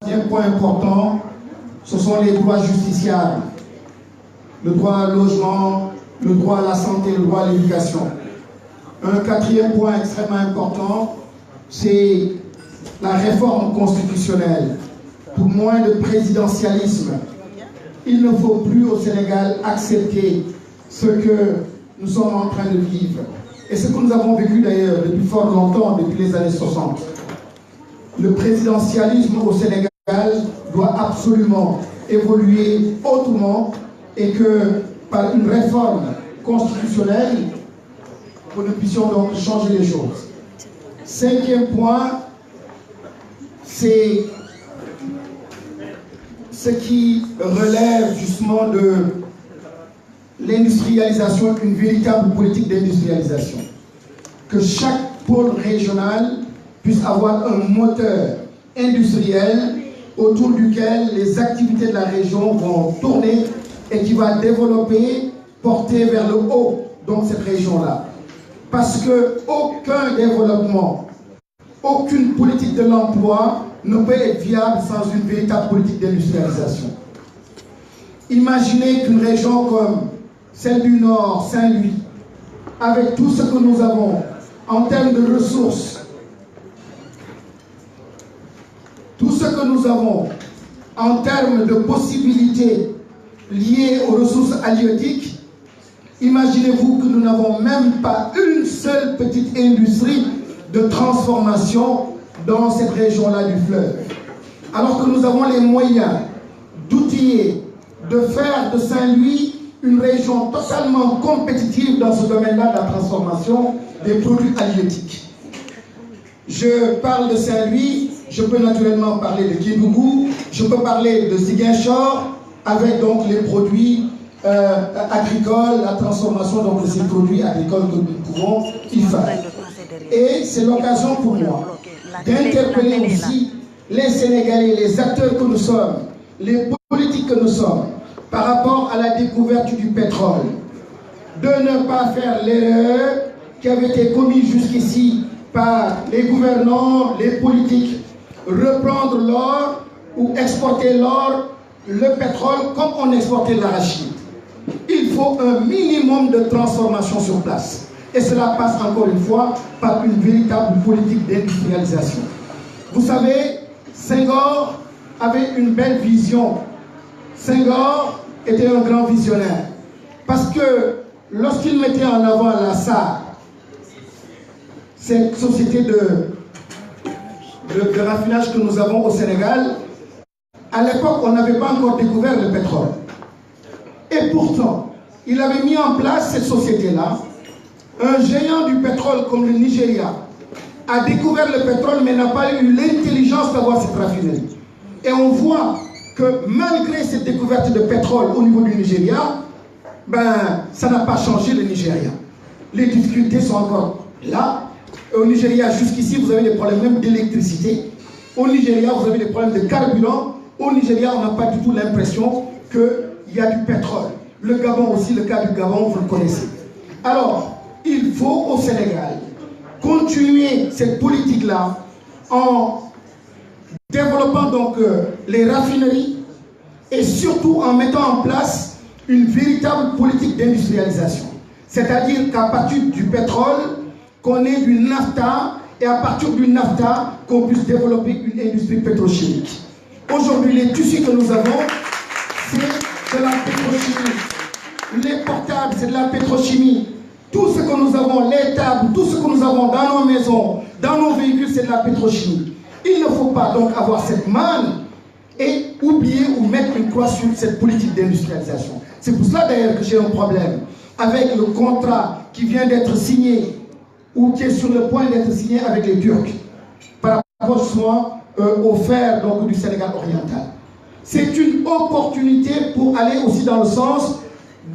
Un point important, ce sont les droits justiciables. Le droit à logement, le droit à la santé, le droit à l'éducation. Un quatrième point extrêmement important, c'est la réforme constitutionnelle. Pour moins de présidentialisme, il ne faut plus au Sénégal accepter ce que nous sommes en train de vivre. Et ce que nous avons vécu d'ailleurs depuis fort longtemps, depuis les années 60. Le présidentialisme au Sénégal doit absolument évoluer autrement et que par une réforme constitutionnelle, que nous puissions donc changer les choses. Cinquième point, c'est ce qui relève justement de l'industrialisation, une véritable politique d'industrialisation. Que chaque pôle régional puisse avoir un moteur industriel autour duquel les activités de la région vont tourner et qui va développer, porter vers le haut, donc cette région-là. Parce qu'aucun développement, aucune politique de l'emploi ne peut être viable sans une véritable politique d'industrialisation. Imaginez qu'une région comme celle du Nord, Saint-Louis, avec tout ce que nous avons en termes de ressources, tout ce que nous avons en termes de possibilités liées aux ressources halieutiques, imaginez-vous que nous n'avons même pas une seule petite industrie de transformation dans cette région-là du fleuve. Alors que nous avons les moyens d'outiller, de faire de Saint-Louis une région totalement compétitive dans ce domaine-là de la transformation des produits halieutiques. Je parle de Saint-Louis, je peux naturellement parler de Kédougou, je peux parler de Ziguinchor, avec donc les produits agricoles, la transformation donc, de ces produits agricoles que nous pouvons y faire. Et c'est l'occasion pour moi d'interpeller aussi les Sénégalais, les acteurs que nous sommes, les politiques que nous sommes, par rapport à la découverte du pétrole, de ne pas faire l'erreur qui avait été commise jusqu'ici par les gouvernants, les politiques, reprendre l'or ou exporter l'or, le pétrole, comme on exportait l'arachide. Il faut un minimum de transformation sur place. Et cela passe encore une fois par une véritable politique d'industrialisation. Vous savez, Senghor avait une belle vision. Senghor était un grand visionnaire. Parce que lorsqu'il mettait en avant la SAR, cette société de raffinage que nous avons au Sénégal, à l'époque, on n'avait pas encore découvert le pétrole. Et pourtant, il avait mis en place cette société-là. Un géant du pétrole comme le Nigeria a découvert le pétrole mais n'a pas eu l'intelligence d'avoir cette raffinerie. Et on voit que malgré cette découverte de pétrole au niveau du Nigeria, ça n'a pas changé le Nigeria. Les difficultés sont encore là. Au Nigeria, jusqu'ici, vous avez des problèmes même d'électricité. Au Nigeria, vous avez des problèmes de carburant. Au Nigeria, on n'a pas du tout l'impression qu'il y a du pétrole. Le Gabon aussi, le cas du Gabon, vous le connaissez. Alors, il faut au Sénégal continuer cette politique-là en développant donc les raffineries et surtout en mettant en place une véritable politique d'industrialisation. C'est-à-dire qu'à partir du pétrole, qu'on ait du NAFTA et à partir du NAFTA, qu'on puisse développer une industrie pétrochimique. Aujourd'hui, les tissus que nous avons, c'est de la pétrochimie. Les portables, c'est de la pétrochimie. Tout ce que nous avons, les tables, tout ce que nous avons dans nos maisons, dans nos véhicules, c'est de la pétrochimie. Il ne faut pas donc avoir cette manne et oublier ou mettre une croix sur cette politique d'industrialisation. C'est pour cela d'ailleurs que j'ai un problème avec le contrat qui vient d'être signé ou qui est sur le point d'être signé avec les Turcs. rapprochement offert donc du Sénégal oriental. C'est une opportunité pour aller aussi dans le sens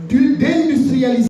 d'industrialiser